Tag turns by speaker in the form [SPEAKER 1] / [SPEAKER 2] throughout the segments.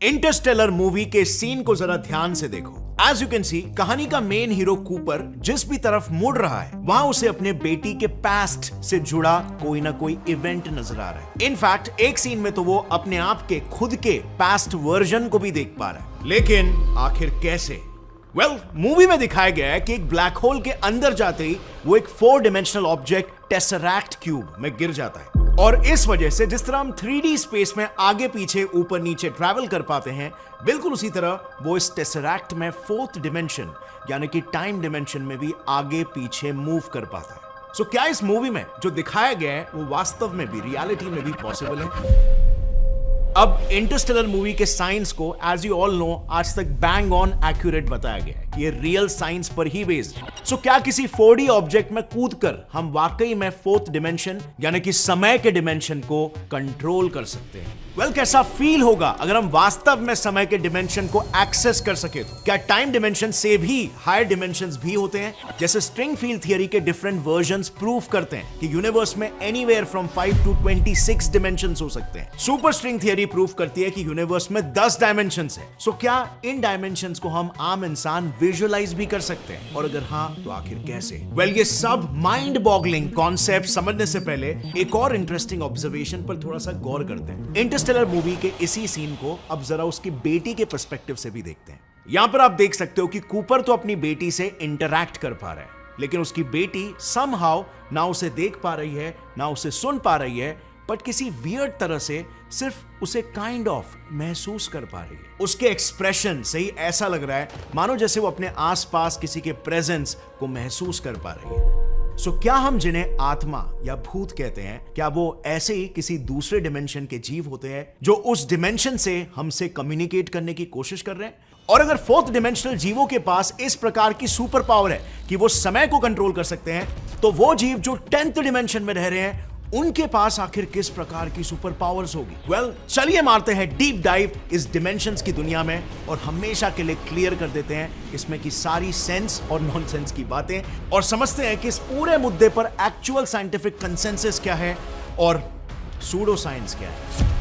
[SPEAKER 1] Interstellar movie के scene को जरा ध्यान से देखो। एज यू कैन सी, कहानी का मेन हीरो कूपर जिस भी तरफ मुड़ रहा है वहां उसे अपने बेटी के पास्ट से जुड़ा कोई ना कोई इवेंट नजर आ रहा है। इनफैक्ट एक सीन में तो वो अपने आप के खुद के पास्ट वर्जन को भी देख पा रहा है। लेकिन आखिर कैसे? मूवी में दिखाया गया है कि एक ब्लैक होल के अंदर जाते ही वो एक 4 डायमेंशनल ऑब्जेक्ट टेसरैक्ट क्यूब में गिर जाता है, और इस वजह से जिस तरह हम 3D स्पेस में आगे पीछे ऊपर नीचे ट्रैवल कर पाते हैं, बिल्कुल उसी तरह वो इस टेसरैक्ट में 4th डिमेंशन यानी कि टाइम डिमेंशन में भी आगे पीछे मूव कर पाता है। सो क्या इस मूवी में जो दिखाया गया है वो वास्तव में भी, रियलिटी में भी पॉसिबल है? अब इंटरस्टेलर मूवी के साइंस को एज यू ऑल नो आज तक बैंग ऑन एक्यूरेट बताया गया है कि ये रियल साइंस पर ही बेस्ड है। सो क्या किसी 4D ऑब्जेक्ट में कूदकर हम वाकई में 4th डिमेंशन यानी कि समय के डिमेंशन को कंट्रोल कर सकते हैं? कैसा फील होगा अगर हम वास्तव में समय के डिमेंशन को एक्सेस कर सके तो? क्या टाइम डिमेंशन से भी हायर डिमेंशंस भी होते हैं? जैसे स्ट्रिंग फील्ड थियरी के डिफरेंट वर्जन्स प्रूव करते हैं कि यूनिवर्स में एनीवेयर फ्रॉम 5 to 26 डिमेंशंस हो सकते हैं। सुपर स्ट्रिंग थियरी प्रूव करती है कि यूनिवर्स में 10 डायमेंशंस हैं। सो क्या इन डायमेंशंस को हम आम इंसान विजुअलाइज भी कर सकते हैं, और अगर हाँ तो आखिर कैसे? ये सब माइंड बॉगलिंग कॉन्सेप्ट समझने से पहले एक और इंटरेस्टिंग ऑब्जर्वेशन पर थोड़ा सा गौर करते हैं। इंटरस्टेलर मूवी के इसी सीन को अब जरा उसकी बेटी के पर्सपेक्टिव से भी देखते हैं। यहां पर आप देख सकते हो कि कूपर तो अपनी बेटी से इंटरैक्ट कर पा रहा है, लेकिन उसकी बेटी समहाउ ना उसे देख पा रही है ना उसे सुन पा रही है, बट किसी वियर्ड तरह से सिर्फ उसे काइंड ऑफ महसूस कर पा रही है। उसके एक्सप्रेशन से ही ऐसा लग रहा है मानो जैसे वो अपने आसपास किसी के प्रेजेंस को महसूस कर पा रही है। सो क्या हम जिन्हें आत्मा या भूत कहते हैं, क्या वो ऐसे ही किसी दूसरे डिमेंशन के जीव होते हैं जो उस डिमेंशन से हमसे कम्युनिकेट करने की कोशिश कर रहे हैं? और अगर 4th डिमेंशनल जीवों के पास इस प्रकार की सुपर पावर है कि वो समय को कंट्रोल कर सकते हैं, तो वो जीव जो 10th डिमेंशन में रह रहे हैं उनके पास आखिर किस प्रकार की सुपर पावर्स होगी? चलिए मारते हैं डीप डाइव इस डिमेंशंस की दुनिया में और हमेशा के लिए क्लियर कर देते हैं इसमें की सारी सेंस और नॉनसेंस की बातें, और समझते हैं कि इस पूरे मुद्दे पर एक्चुअल साइंटिफिक कंसेंसस क्या है और सूडो साइंस क्या है।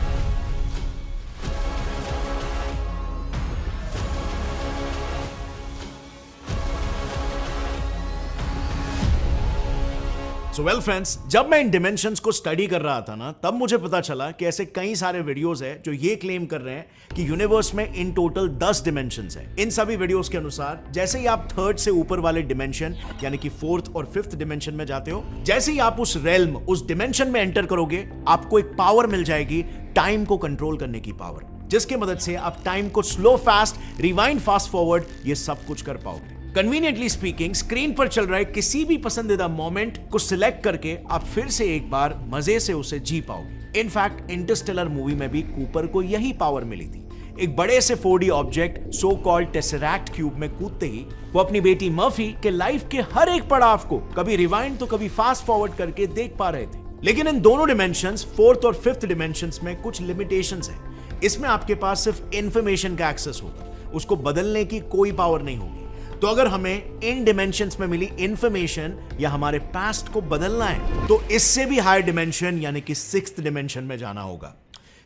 [SPEAKER 1] फ्रेंड्स, जब मैं इन डिमेंशंस को स्टडी कर रहा था ना, तब मुझे पता चला कि ऐसे कई सारे वीडियोस हैं जो ये क्लेम कर रहे हैं कि यूनिवर्स में इन टोटल 10 डिमेंशंस हैं। इन सभी वीडियोस के अनुसार जैसे ही आप 3rd से ऊपर वाले डिमेंशन यानी कि 4th और 5th डिमेंशन में जाते हो, जैसे ही आप उस रेल्म, उस डिमेंशन में एंटर करोगे, आपको एक पावर मिल जाएगी, टाइम को कंट्रोल करने की पावर, जिसकी मदद से आप टाइम को slow fast, rewind fast forward, ये सब कुछ कर पाओगे। कन्वीनियंटली स्पीकिंग, स्क्रीन पर चल रहे किसी भी पसंदीदा मोमेंट को सिलेक्ट करके आप फिर से एक बार मजे से उसे जी पाओगे। इनफैक्ट इंटरस्टेलर मूवी में भी कूपर को यही पावर मिली थी। एक बड़े से 4D object so called tesseract cube में कूदते ही वो अपनी बेटी मर्फी के लाइफ के हर एक पड़ाव को कभी रिवाइंड तो कभी फास्ट फॉरवर्ड करके देख पा रहे थे। लेकिन इन दोनों डिमेंशंस, 4th और 5th डिमेंशंस में कुछ लिमिटेशंस हैं। इसमें आपके पास सिर्फ इंफॉर्मेशन का एक्सेस होगा, उसको बदलने की कोई पावर नहीं होगी। तो अगर हमें इन डिमेंशंस में मिली इंफॉर्मेशन या हमारे पास्ट को बदलना है, तो इससे भी हायर डिमेंशन यानी कि 6th डिमेंशन में जाना होगा।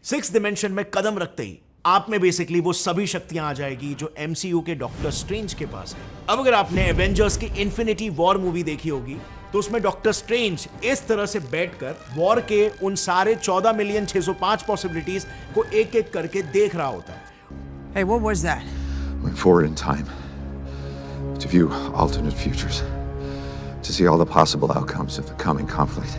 [SPEAKER 1] 6th डिमेंशन में कदम रखते ही आप में बेसिकली वो सभी शक्तियां आ जाएगी जो MCU के डॉक्टर स्ट्रेंज के पास है। अब अगर आपने एवेंजर्स की इन्फिनिटी वॉर मूवी देखी होगी, तो उसमें डॉक्टर स्ट्रेंज इस तरह से बैठकर वॉर के उन सारे 14,605 पॉसिबिलिटीज को एक एक करके देख रहा होता है।
[SPEAKER 2] Hey, what was that?
[SPEAKER 3] Went forward in time to view alternate futures, to see all the possible outcomes of the coming conflict.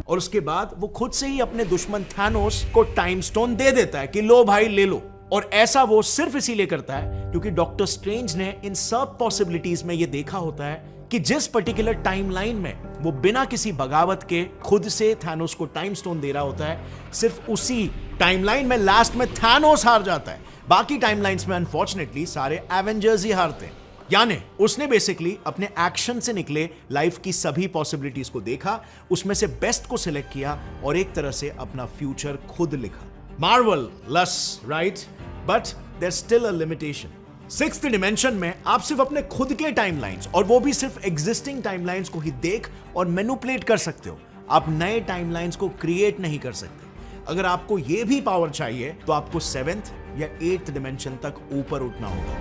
[SPEAKER 1] और उसके बाद वो खुद से ही अपने दुश्मन थानोस को टाइम स्टोन दे देता है कि लो भाई ले लो। और ऐसा वो सिर्फ इसीलिए करता है क्योंकि डॉक्टर स्ट्रेंज ने इन सब पॉसिबिलिटीज में ये देखा होता है कि जिस पर्टिकुलर टाइमलाइन में वो बिना किसी बगावत के खुद से थानोस को टाइम स्टोन दे रहा होता है, सिर्फ उसी टाइमलाइन में लास्ट में थानोस हार जाता है। बाकी टाइमलाइंस में अनफॉर्चुनेटली सारे एवेंजर्स ही हारते हैं। यानी उसने बेसिकली अपने एक्शन से निकले लाइफ की सभी पॉसिबिलिटीज को देखा, उसमें से बेस्ट को सिलेक्ट किया और एक तरह से अपना फ्यूचर खुद लिखा। Marvellous, right? But there still a limitation. 6th dimension में आप सिर्फ अपने खुद के टाइमलाइंस, और वो भी सिर्फ एग्जिस्टिंग टाइमलाइंस को ही देख और मैनिपुलेट कर सकते हो। आप नए टाइमलाइंस को क्रिएट नहीं कर सकते। अगर आपको ये भी पावर चाहिए तो आपको 7th या 8th डिमेंशन तक ऊपर उठना होगा।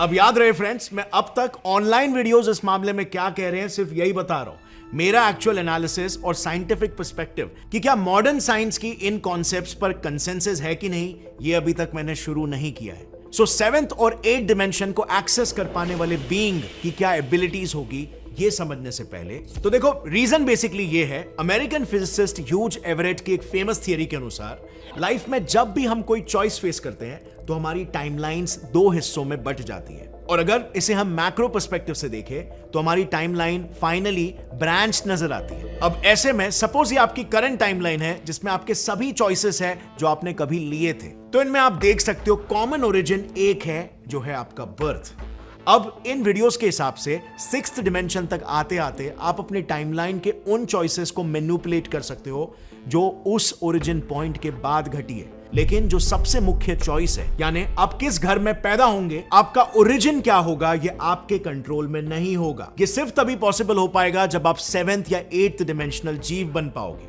[SPEAKER 1] अब याद रहे फ्रेंड्स, मैं अब तक ऑनलाइन वीडियोस इस मामले में क्या कह रहे हैं सिर्फ यही बता रहा हूं, मेरा एक्चुअल एनालिसिस और साइंटिफिक पर्सपेक्टिव कि क्या मॉडर्न साइंस की इन कॉन्सेप्ट्स पर कंसेंसस है कि नहीं, ये अभी तक मैंने शुरू नहीं किया है। सो 7th और 8th डिमेंशन को एक्सेस कर पाने वाले बीइंग की क्या एबिलिटीज होगी, ये समझने से पहले तो देखो, रीजन बेसिकली ये है, अमेरिकन फिजिसिस्ट ह्यूज एवरेट की एक फेमस थियरी के अनुसार लाइफ में जब भी हम कोई चॉइस फेस करते हैं तो हमारी टाइमलाइंस 2 हिस्सों में बट जाती है। और अगर इसे हम मैक्रो पर्सपेक्टिव से देखें तो हमारी टाइमलाइन फाइनली ब्रांच नजर आती है। अब ऐसे में सपोज ये आपकी करंट टाइमलाइन है जिसमें आपके सभी चॉइसेस है जो आपने कभी लिए थे, तो इनमें आप देख सकते हो कॉमन ओरिजिन एक है जो है आपका बर्थ। अब इन वीडियोस के हिसाब से 6th डिमेंशन तक आते आते आप अपनी टाइमलाइन के उन चॉइसेस को मैनिपुलेट कर सकते हो जो उस ओरिजिन पॉइंट के बाद घटी है। लेकिन जो सबसे मुख्य चॉइस है, यानी आप किस घर में पैदा होंगे, आपका ओरिजिन क्या होगा, ये आपके कंट्रोल में नहीं होगा। ये सिर्फ तभी पॉसिबल हो पाएगा जब आप 7th या 8th डिमेंशनल जीव बन पाओगे।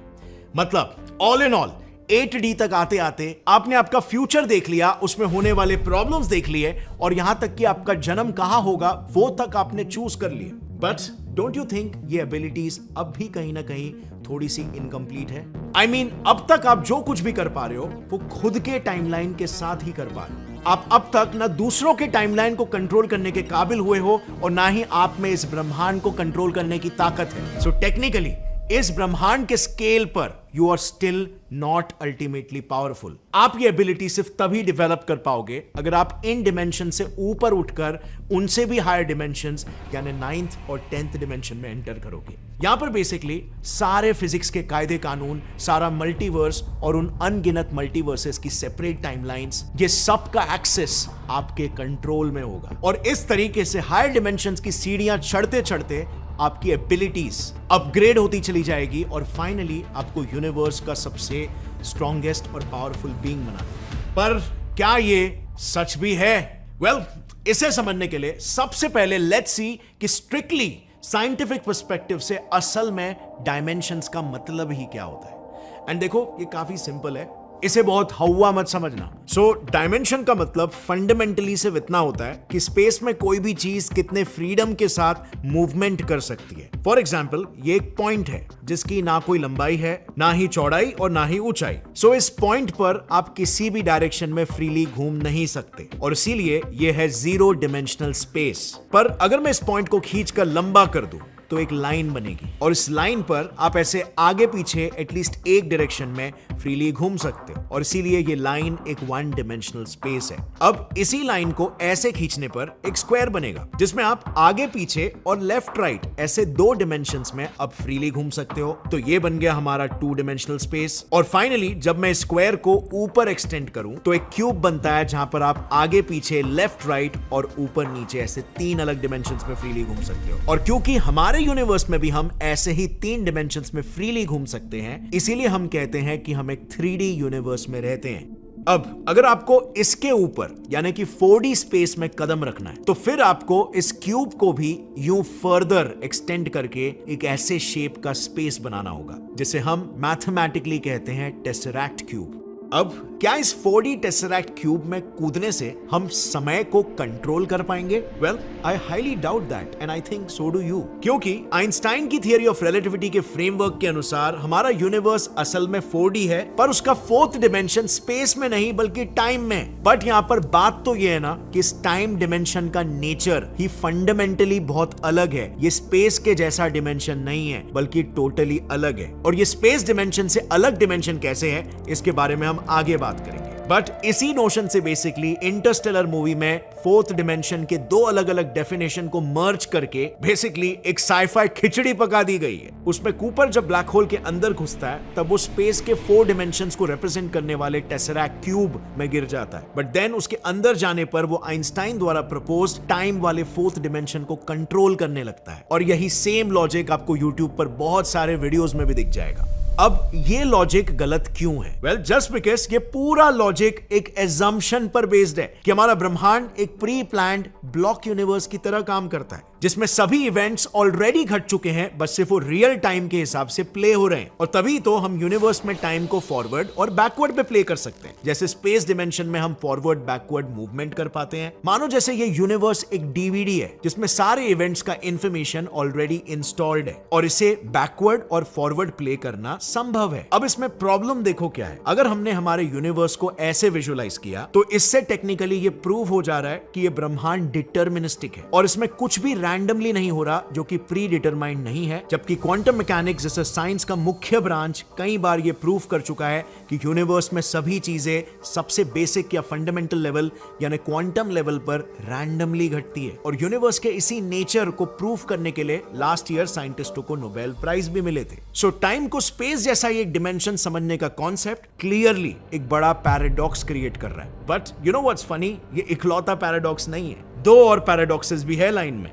[SPEAKER 1] मतलब ऑल इन ऑल 8D तक आते आते आपने आपका फ्यूचर देख लिया, उसमें होने वाले प्रॉब्लम्स देख लिए, और यहां तक कि आपका जन्म कहां होगा वो तक आपने चूज कर लिया। बट डोंट यू थिंक ये एबिलिटीज अब भी कहीं ना कहीं थोड़ी सी इनकम्प्लीट है? I mean, अब तक आप जो कुछ भी कर पा रहे हो वो खुद के टाइमलाइन के साथ ही कर पा रहे हो। आप अब तक ना दूसरों के टाइमलाइन को कंट्रोल करने के काबिल हुए हो और ना ही आप में इस ब्रह्मांड को कंट्रोल करने की ताकत है। सो टेक्निकली इस ब्रह्मांड के स्केल पर you are still not ultimately powerful. आप ये एबिलिटी सिर्फ तभी डेवलप कर पाओगे अगर आप इन डिमेंशन से ऊपर उठकर उनसे भी हायर डिमेंशंस यानी 9th और 10th डिमेंशन में एंटर करोगे। यहां पर बेसिकली सारे फिजिक्स के कायदे कानून, सारा मल्टीवर्स और उन अनगिनत मल्टीवर्सेस की सेपरेट टाइमलाइंस, ये सब का एक्सेस आपके कंट्रोल में होगा। और इस तरीके से हायर डिमेंशंस की सीढ़ियां चढ़ते चढ़ते आपकी एबिलिटीज अपग्रेड होती चली जाएगी और फाइनली आपको यूनिवर्स का सबसे स्ट्रॉन्गेस्ट और पावरफुल बीइंग बना देगा। पर क्या ये सच भी है? वेल, इसे समझने के लिए सबसे पहले लेट्स सी कि स्ट्रिक्टली साइंटिफिक पर्सपेक्टिव से असल में डायमेंशंस का मतलब ही क्या होता है। एंड देखो, ये काफी सिंपल है, इसे बहुत हवा मत समझना। सो डायमेंशन का मतलब फंडामेंटली सिर्फ इतना होता है कि स्पेस में कोई भी चीज कितने फ्रीडम के साथ मूवमेंट कर सकती है। फॉर एग्जाम्पल, ये एक पॉइंट है जिसकी ना कोई लंबाई है, ना ही चौड़ाई और ना ही ऊंचाई। सो इस पॉइंट पर आप किसी भी डायरेक्शन में फ्रीली घूम नहीं सकते और इसीलिए ये है 0 डिमेंशनल स्पेस। पर अगर मैं इस पॉइंट को खींचकर लंबा कर दूं तो एक लाइन बनेगी और इस लाइन पर आप ऐसे आगे पीछे एटलीस्ट एक डायरेक्शन में फ्रीली घूम सकते हो और इसीलिए ये लाइन एक 1 डिमेंशनल स्पेस है। अब इसी लाइन को ऐसे खींचने पर एक स्क्वायर बनेगा जिसमें आप आगे पीछे और लेफ्ट राइट ऐसे 2 डिमेंशंस में अब फ्रीली घूम सकते हो। तो ये बन गया हमारा 2 डिमेंशनल स्पेस। और फाइनली जब मैं स्क्वायर को ऊपर एक्सटेंड करूं तो एक क्यूब बनता है जहां पर आप आगे पीछे, लेफ्ट राइट और ऊपर नीचे ऐसे 3 अलग डिमेंशंस में फ्रीली घूम सकते हो। और क्योंकि हमारे यूनिवर्स में भी हम ऐसे ही 3 डिमेंशंस में फ्रीली घूम सकते हैं, इसीलिए हम कहते हैं कि हम एक 3D यूनिवर्स में रहते हैं। अब अगर आपको इसके ऊपर यानी कि 4D स्पेस में कदम रखना है तो फिर आपको इस क्यूब को भी यूं फर्दर एक्सटेंड करके एक ऐसे शेप का स्पेस बनाना होगा जिसे हम मैथमेटिकली कहते हैं टेसरैक्ट क्यूब। अब क्या इस 4D टेसरैक्ट क्यूब में कूदने से हम समय को कंट्रोल कर पाएंगे? Well, I highly doubt that and I think so do you. क्योंकि आइंस्टाइन की थियरी ऑफ रिलेटिविटी के फ्रेमवर्क के अनुसार हमारा यूनिवर्स असल में 4D है, पर उसका 4th डिमेंशन स्पेस में नहीं बल्कि टाइम में। बट यहां पर बात तो यह है ना कि इस टाइम डिमेंशन का नेचर ही फंडामेंटली बहुत अलग है। ये स्पेस के जैसा डिमेंशन नहीं है बल्कि टोटली अलग है। और ये स्पेस डिमेंशन से अलग डिमेंशन कैसे है, इसके बारे में हम आगे बात करेंगे। बट इसी नोशन से बेसिकली इंटरस्टेलर मूवी में 4th डिमेंशन के 2 अलग अलग डेफिनेशन को मर्ज करके बेसिकली एक साइफाई खिचड़ी पका दी गई है। उसमें कूपर जब ब्लैक होल के अंदर घुसता है तब वो स्पेस के 4 डिमेंशंस को रिप्रेजेंट करने वाले टेसरैक्ट क्यूब में गिर जाता है। बट देन उसके अंदर जाने पर वो आइंस्टाइन द्वारा प्रपोज टाइम वाले 4th डिमेंशन को कंट्रोल करने लगता है। और यही सेम लॉजिक आपको यूट्यूब पर बहुत सारे वीडियोस में भी दिख जाएगा। अब ये लॉजिक गलत क्यों है? वेल, जस्ट बिकॉज ये पूरा लॉजिक एक एजम्पशन पर बेस्ड है कि हमारा ब्रह्मांड एक प्री प्लान्ड ब्लॉक यूनिवर्स की तरह काम करता है। जिसमें सभी इवेंट्स ऑलरेडी घट चुके हैं, बस सिर्फ वो रियल टाइम के हिसाब से प्ले हो रहे हैं। और तभी तो हम यूनिवर्स में टाइम को फॉरवर्ड और बैकवर्ड में प्ले कर सकते हैं। जैसे स्पेस डिमेंशन में हम फॉरवर्ड बैकवर्ड मूवमेंट कर पाते हैं। मानो जैसे ये यूनिवर्स एक डीवीडी है जिसमें सारे इवेंट्स का इंफॉर्मेशन ऑलरेडी इंस्टॉल्ड है और इसे बैकवर्ड और फॉरवर्ड प्ले करना संभव है। अब इसमें प्रॉब्लम देखो क्या है। अगर हमने हमारे यूनिवर्स को ऐसे विजुअलाइज किया तो इससे टेक्निकली ये प्रूव हो जा रहा है कि ये ब्रह्मांड डिटर्मिनिस्टिक है और इसमें कुछ भी रैंडमली नहीं हो रहा जो कि प्री डिटरमाइंड नहीं है। जबकि क्वांटम मैकेनिक्स जैसे साइंस का मुख्य ब्रांच कई बार ये प्रूव कर चुका है कि यूनिवर्स में सभी चीजें सबसे बेसिक या फंडामेंटल लेवल यानी क्वांटम लेवल पर रैंडमली घटती है। और यूनिवर्स के इसी नेचर को प्रूव करने के लिए लास्ट ईयर साइंटिस्टों को नोबेल प्राइज भी मिले थे। सो टाइम को स्पेस जैसा एक डिमेंशन समझने का कॉन्सेप्ट क्लियरली एक बड़ा पैराडॉक्स क्रिएट कर रहा है। But you know what's funny, ये इकलौता पैराडॉक्स नहीं है, दो और पैराडॉक्सेस भी है लाइन में।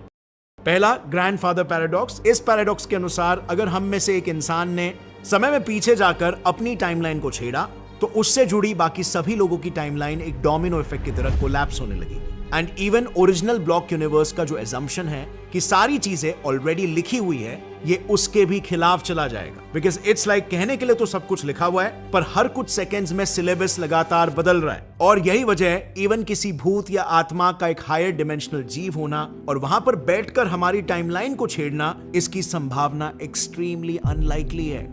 [SPEAKER 1] पहला ग्रैंडफादर पैराडॉक्स। इस पैराडॉक्स के अनुसार अगर हम में से एक इंसान ने समय में पीछे जाकर अपनी टाइमलाइन को छेड़ा तो उससे जुड़ी बाकी सभी लोगों की टाइमलाइन एक डोमिनो इफेक्ट की तरह कोलैप्स होने लगी। And even original block universe का जो एजम्पशन है कि सारी चीजें ऑलरेडी लिखी हुई है, ये उसके भी खिलाफ चला जाएगा। बिकॉज इट्स लाइक कहने के लिए तो सब कुछ लिखा हुआ है पर हर कुछ सेकेंड्स में सिलेबस लगातार बदल रहा है। और यही वजह है इवन किसी भूत या आत्मा का एक हायर डिमेंशनल जीव होना और वहां पर बैठकर हमारी टाइमलाइन को छेड़ना, इसकी संभावना एक्सट्रीमली अनलाइकली है।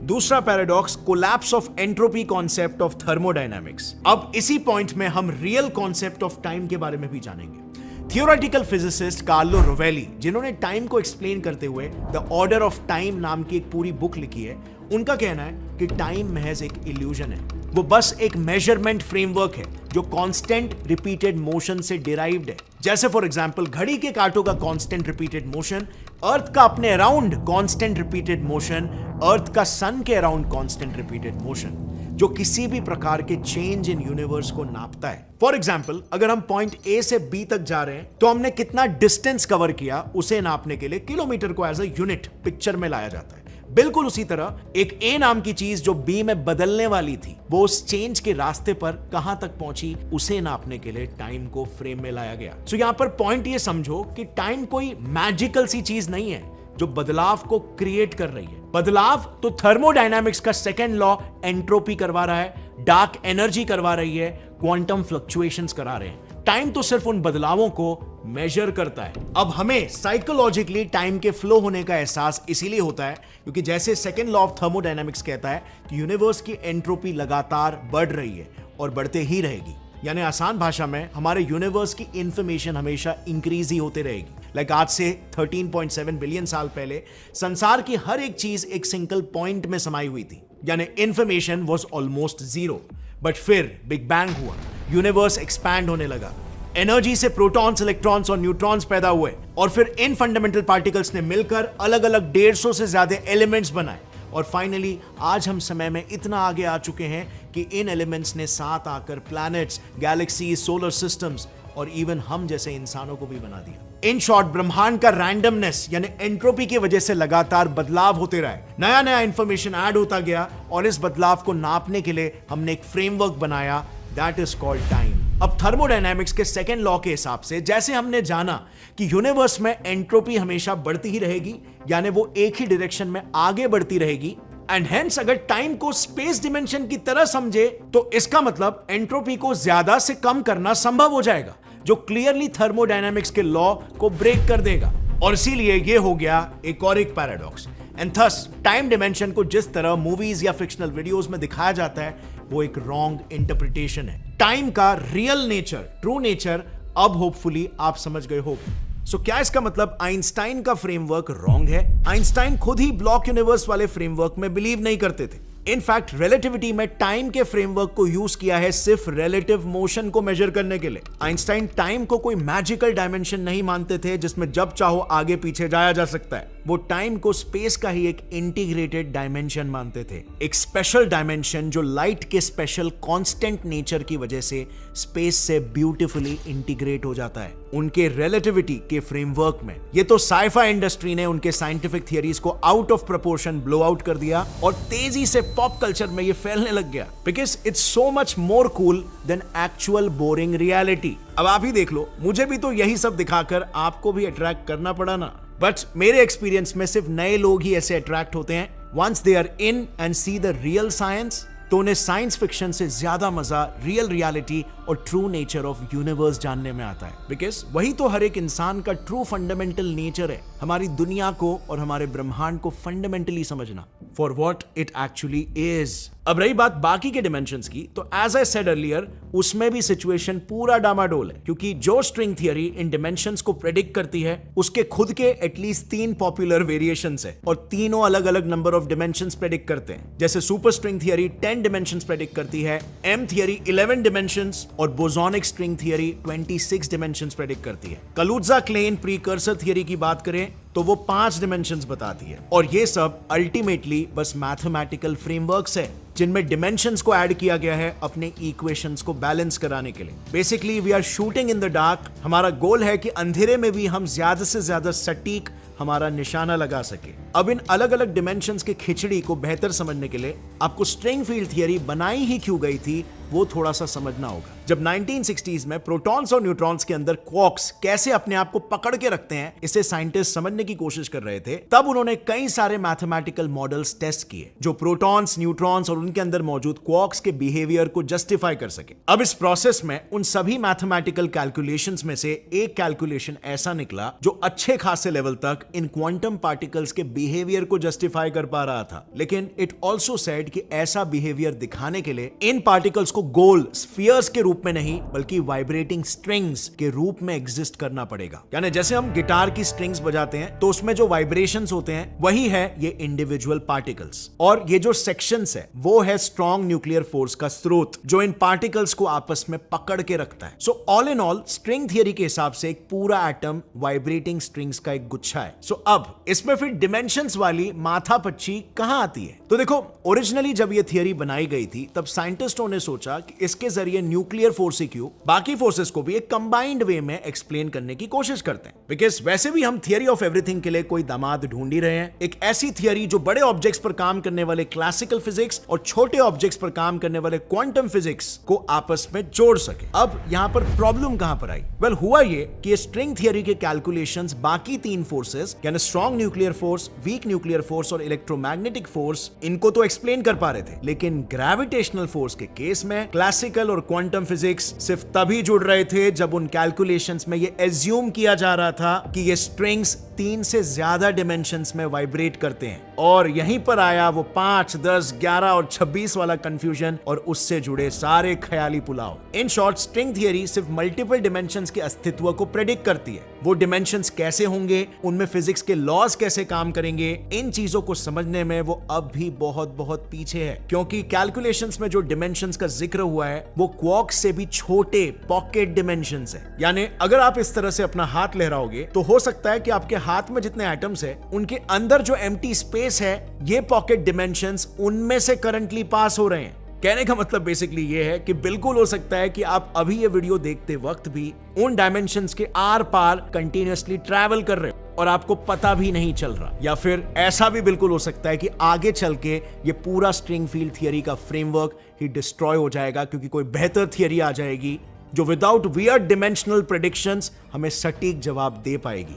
[SPEAKER 1] दूसरा paradox, collapse of entropy concept of thermodynamics. अब इसी पॉइंट में हम रियल कॉन्सेप्ट ऑफ टाइम के बारे में भी जानेंगे। थियोरेटिकल फिजिसिस्ट कार्लो रोवेली, जिन्होंने टाइम को एक्सप्लेन करते हुए द ऑर्डर ऑफ टाइम नाम की एक पूरी बुक लिखी है, उनका कहना है कि टाइम महज एक इल्यूजन है। वो बस एक मेजरमेंट फ्रेमवर्क है जो कांस्टेंट रिपीटेड मोशन से डिराइव्ड है। जैसे फॉर एग्जांपल घड़ी के कांटों का कांस्टेंट रिपीटेड मोशन, अर्थ का अपने अराउंड कांस्टेंट रिपीटेड मोशन, अर्थ का सन के अराउंड कांस्टेंट रिपीटेड मोशन, जो किसी भी प्रकार के चेंज इन यूनिवर्स को नापता है। फॉर एग्जाम्पल अगर हम पॉइंट ए से बी तक जा रहे हैं तो हमने कितना डिस्टेंस कवर किया उसे नापने के लिए किलोमीटर को एज अ यूनिट पिक्चर में लाया जाता है। बिल्कुल उसी तरह एक ए नाम की चीज जो बी में बदलने वाली थी, वो उस चेंज के रास्ते पर कहां तक पहुंची उसे नापने के लिए टाइम को फ्रेम में लाया गया। सो यहां पर पॉइंट ये समझो कि टाइम कोई मैजिकल सी चीज नहीं है जो बदलाव को क्रिएट कर रही है। बदलाव तो थर्मोडायनामिक्स का सेकंड लॉ एंट्रोपी करवा रहा है, डार्क एनर्जी करवा रही है, क्वांटम फ्लक्चुएशंस करा रहे हैं। टाइम तो सिर्फ उन बदलावों को मेजर करता है। अब हमें साइकोलॉजिकली टाइम के फ्लो होने का एहसास इसीलिए होता है क्योंकि जैसे सेकंड लॉ ऑफ थर्मोडायनामिक्स कहता है कि यूनिवर्स की एंट्रोपी लगातार बढ़ रही है और बढ़ते ही रहेगी। यानी आसान भाषा में हमारे यूनिवर्स की इंफॉर्मेशन हमेशा इंक्रीज ही होते रहेगी। लाइक आज से 13.7 बिलियन साल पहले संसार की हर एक चीज एक सिंगल पॉइंट में समाई हुई थी, यानी information was almost zero. But फिर बिग बैंग हुआ, यूनिवर्स एक्सपैंड होने लगा, एनर्जी से प्रोटॉन्स, इलेक्ट्रॉन्स और न्यूट्रॉन्स पैदा हुए और फिर इन फंडामेंटल पार्टिकल्स ने मिलकर अलग अलग 150 से ज्यादा एलिमेंट्स बनाए और फाइनली आज हम समय में इतना आगे आ चुके हैं कि इन एलिमेंट्स ने साथ आकर प्लैनेट्स, गैलेक्सीज, सोलर सिस्टम्स और इवन हम जैसे इंसानों को भी बना दिया। इन शॉर्ट ब्रह्मांड का रैंडमनेस यानी एंट्रोपी की वजह से लगातार बदलाव होते रहे, नया नया इंफॉर्मेशन ऐड होता गया और इस बदलाव को नापने के लिए हमने एक फ्रेमवर्क बनाया, दैट इज कॉल्ड टाइम। अब थर्मोडायनामिक्स के सेकंड लॉ के हिसाब से जैसे हमने जाना कि यूनिवर्स में एंट्रोपी हमेशा बढ़ती ही रहेगी, यानी वो एक ही डायरेक्शन में आगे बढ़ती रहेगी, एंड हेंस अगर टाइम को स्पेस डिमेंशन की तरह समझे तो इसका मतलब एंट्रोपी को ज्यादा से कम करना संभव हो जाएगा, जो क्लियरली थर्मोडायनामिक्स के लॉ को ब्रेक कर देगा। और इसीलिए ये हो गया एक और एक paradox. And thus time dimension को जिस तरह मूवीज या फिक्शनल वीडियोस में दिखाया जाता है वो एक रॉन्ग इंटरप्रिटेशन है। टाइम का रियल नेचर, ट्रू नेचर अब होपफुली आप समझ गए हो। सो क्या इसका मतलब आइंस्टाइन का फ्रेमवर्क रॉन्ग है? आइंस्टाइन खुद ही ब्लॉक यूनिवर्स वाले फ्रेमवर्क में बिलीव नहीं करते थे। इनफैक्ट रिलेटिविटी में टाइम के फ्रेमवर्क को यूज किया है सिर्फ रिलेटिव मोशन को मेजर करने के लिए। आइंस्टाइन टाइम को कोई मैजिकल डायमेंशन नहीं मानते थे जिसमें जब चाहो आगे पीछे जाया जा सकता है। वो टाइम को स्पेस का ही एक इंटीग्रेटेड डायमेंशन मानते थे, एक स्पेशल डायमेंशन जो लाइट के स्पेशल कांस्टेंट नेचर की वजह से स्पेस से ब्यूटीफुली इंटीग्रेट हो जाता है उनके रिलेटिविटी के फ्रेमवर्क में। ये तो साइफाई इंडस्ट्री ने उनके साइंटिफिक थियरीज को out of proportion blow out कर दिया और तेजी से पॉप कल्चर में ये फैलने लग गया, because it's so much more cool than actual boring reality. अब आप ही देख लो, मुझे भी तो यही सब दिखाकर आपको भी अट्रैक्ट करना पड़ा ना। बट मेरे एक्सपीरियंस में सिर्फ नए लोग ही ऐसे अट्रैक्ट होते हैं। Once they are in and see the real science, तो उन्हें साइंस फिक्शन से ज्यादा मजा रियल रियलिटी और ट्रू नेचर ऑफ यूनिवर्स जानने में आता है, बिकॉज वही तो हर एक इंसान का ट्रू फंडामेंटल नेचर है, हमारी दुनिया को और हमारे ब्रह्मांड को फंडामेंटली समझना, for what it actually is. अब रही बात बाकी के डिमेंशंस की, तो एज आई सेड अर्लियर, उसमें भी सिचुएशन पूरा डामाडोल है, क्योंकि जो स्ट्रिंग थियरी इन डिमेंशंस को प्रेडिक्ट करती है उसके खुद के एटलीस्ट 3 पॉपुलर वेरिएशंस है और तीनों अलग अलग नंबर ऑफ डिमेंशंस प्रेडिक्ट करते हैं। जैसे super string theory 10 dimensions predict करती है, एम थियरी 11 डिमेंशंस और बोसोनिक स्ट्रिंग थियरी 26 डिमेंशंस प्रेडिक्ट करती है। कलुत्जा-क्लेन प्रीकर्सर थियरी की बात करें तो वो 5 डिमेंशंस बताती है, और ये सब अल्टीमेटली बस मैथमेटिकल फ्रेमवर्क्स है जिनमें डिमेंशंस को ऐड किया गया है अपने इक्वेशंस को बैलेंस कराने के लिए। Basically we are shooting in the dark. हमारा गोल है कि अंधेरे में भी हम ज्यादा से ज्यादा सटीक हमारा निशाना लगा सके। अब इन अलग अलग डिमेंशंस के खिचड़ी को बेहतर समझने के लिए आपको स्ट्रिंग फील्ड थियरी बनाई ही क्यों गई थी वो थोड़ा सा समझना होगा। जब 1960s में प्रोटॉन्स और न्यूट्रॉन्स के अंदर क्वार्क्स कैसे अपने आप को पकड़ के रखते हैं, इसे साइंटिस्ट समझने की कोशिश कर रहे थे, तब उन्होंने कई सारे मैथमेटिकल मॉडल्स टेस्ट किए जो प्रोटॉन्स, न्यूट्रॉन्स और उनके अंदर मौजूद क्वार्क्स के बिहेवियर को जस्टिफाई कर सके। अब इस प्रोसेस में उन सभी मैथमेटिकल कैलकुलेशंस में से एक कैलकुलेशन ऐसा निकला जो अच्छे खासे लेवल तक इन क्वांटम पार्टिकल्स के बिहेवियर को जस्टिफाई कर पा रहा था, लेकिन इट ऑल्सो सेड कि ऐसा बिहेवियर दिखाने के लिए इन पार्टिकल्स को गोल स्फीयर्स के रूप में नहीं बल्कि वाइब्रेटिंग स्ट्रिंग्स के रूप में एग्जिस्ट करना पड़ेगा। यानी जैसे हम गिटार की स्ट्रिंग्स बजाते हैं तो उसमें जो वाइब्रेशंस होते हैं वही है ये इंडिविजुअल पार्टिकल्स, और ये जो सेक्शंस है वो है स्ट्रॉन्ग न्यूक्लियर फोर्स का स्रोत जो इन पार्टिकल्स को आपस में पकड़ के रखता है। So all in all string theory के हिसाब से एक पूरा एटम वाइब्रेटिंग स्ट्रिंग्स का एक गुच्छा है। सो अब इसमें फिर डिमेंशंस वाली माथापच्ची कहां आती है? तो देखो, ओरिजिनली जब ये थियरी बनाई गई थी तब साइंटिस्टों ने सोचा कि इसके जरिए न्यूक्लियर फोर्स ही क्यों, बाकी फोर्सेस को भी एक कंबाइंड वे में एक्सप्लेन करने की कोशिश करते हैं। बिकॉज वैसे भी हम थियरी ऑफ एवरीथिंग के लिए कोई दामाद ढूंढ ही रहे हैं, एक ऐसी थियरी जो बड़े ऑब्जेक्ट्स पर काम करने वाले क्लासिकल फिजिक्स और छोटे ऑब्जेक्ट्स पर काम करने वाले क्वांटम फिजिक्स को आपस में जोड़ सके। अब यहां पर प्रॉब्लम कहां पर आई? वेल, हुआ ये कि स्ट्रिंग थियरी के कैलकुलेशंस बाकी 3 फोर्सेस यानी strong nuclear force, weak nuclear force और इलेक्ट्रोमैग्नेटिक फोर्स, इनको तो एक्सप्लेन कर पा रहे थे, लेकिन ग्रेविटेशनल फोर्स के केस में क्लासिकल और क्वांटम फिजिक्स सिर्फ तभी जुड़ रहे थे जब उन कैलकुलेशंस में ये एज्यूम किया जा रहा था कि ये स्ट्रिंग्स 3 से ज्यादा डिमेंशंस में वाइब्रेट करते हैं, और यहीं पर आया वो 5, 10, 11 और 26 वाला कंफ्यूजन और उससे जुड़े सारे ख्याली पुलाव। इन शॉर्ट, स्ट्रिंग थियरी सिर्फ मल्टीपल डिमेंशंस के अस्तित्व को प्रेडिक्ट करती है। वो डिमेंशंस कैसे होंगे, उनमें फिजिक्स के लॉज कैसे काम करेंगे, इन चीजों को समझने में वो अब भी बहुत बहुत पीछे है, क्योंकि कैलकुलेशंस में जो डिमेंशंस का जिक्र हुआ है वो क्वार्क्स से भी छोटे पॉकेट डिमेंशंस है। यानी अगर आप इस तरह से अपना हाथ लहराओगे तो हो सकता है कि आपके हाथ में जितने एटम्स है उनके अंदर जो एम्प्टी स्पेस है ये पॉकेट डिमेंशंस उनमें से करंटली पास हो रहे हैं। कहने का मतलब बेसिकली ये है कि बिल्कुल हो सकता है कि आप अभी ये वीडियो देखते वक्त भी उन डायमेंशंस के आर पार कंटिन्यूअसली ट्रैवल कर रहे हो और आपको पता भी नहीं चल रहा, या फिर ऐसा भी बिल्कुल हो सकता है कि आगे चल के ये पूरा स्ट्रिंग फील्ड थियरी का फ्रेमवर्क ही डिस्ट्रॉय हो जाएगा, क्योंकि कोई बेहतर थियरी आ जाएगी जो विदाउट वियर्ड डिमेंशनल प्रेडिक्शंस हमें सटीक जवाब दे पाएगी।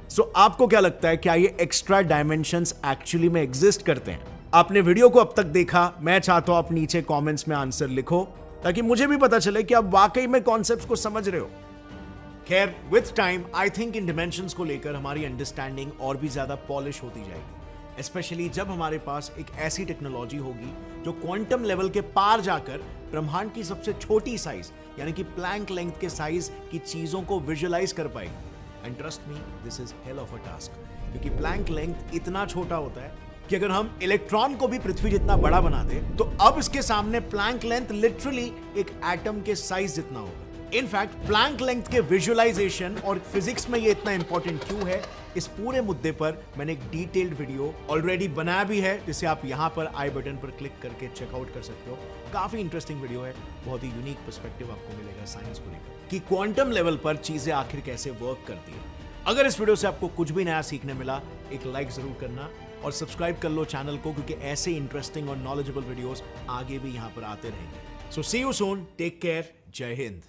[SPEAKER 1] सो आपको क्या लगता है, क्या ये एक्स्ट्रा डायमेंशंस एक्चुअली में एग्जिस्ट करते हैं? आपने वीडियो को अब तक देखा, मैं चाहता हूं आप नीचे कमेंट्स में आंसर लिखो ताकि मुझे भी पता चले कि आप वाकई में कॉन्सेप्ट्स को समझ रहे हो। खैर, with time I think in dimensions को लेकर हमारी अंडरस्टैंडिंग और भी ज्यादा पॉलिश होती जाएगी, स्पेशली जब हमारे पास एक ऐसी टेक्नोलॉजी होगी जो क्वांटम लेवल के पार जाकर ब्रह्मांड की सबसे छोटी साइज यानी कि प्लैंक लेंथ के साइज की चीजों को विजुअलाइज कर पाएगी। And trust me, this is hell of a task, क्योंकि प्लैंक लेंथ इतना छोटा होता है कि अगर हम इलेक्ट्रॉन को भी पृथ्वी जितना बड़ा बना दे तो अब इसके सामने प्लैंक लेंथ लिटरली एक एटम के साइज जितना होगा। इनफैक्ट प्लैंक लेंथ के विजुअलाइजेशन और फिजिक्स में ये इतना इंपॉर्टेंट क्यों है, इस पूरे मुद्दे पर मैंने एक डिटेल्ड वीडियो ऑलरेडी बनाया भी है, जिसे आप यहां पर आई बटन पर क्लिक करके चेकआउट कर सकते हो। काफी इंटरेस्टिंग वीडियो है, बहुत ही यूनिक पर्सपेक्टिव आपको मिलेगा साइंस को लेकर कि क्वांटम लेवल पर चीजें आखिर कैसे वर्क करती है। अगर इस वीडियो से आपको कुछ भी नया सीखने मिला, एक लाइक जरूर करना और सब्सक्राइब कर लो चैनल को, क्योंकि ऐसे इंटरेस्टिंग और नॉलेजेबल वीडियोस आगे भी यहां पर आते रहेंगे। सो सी यू सून, टेक केयर, जय हिंद।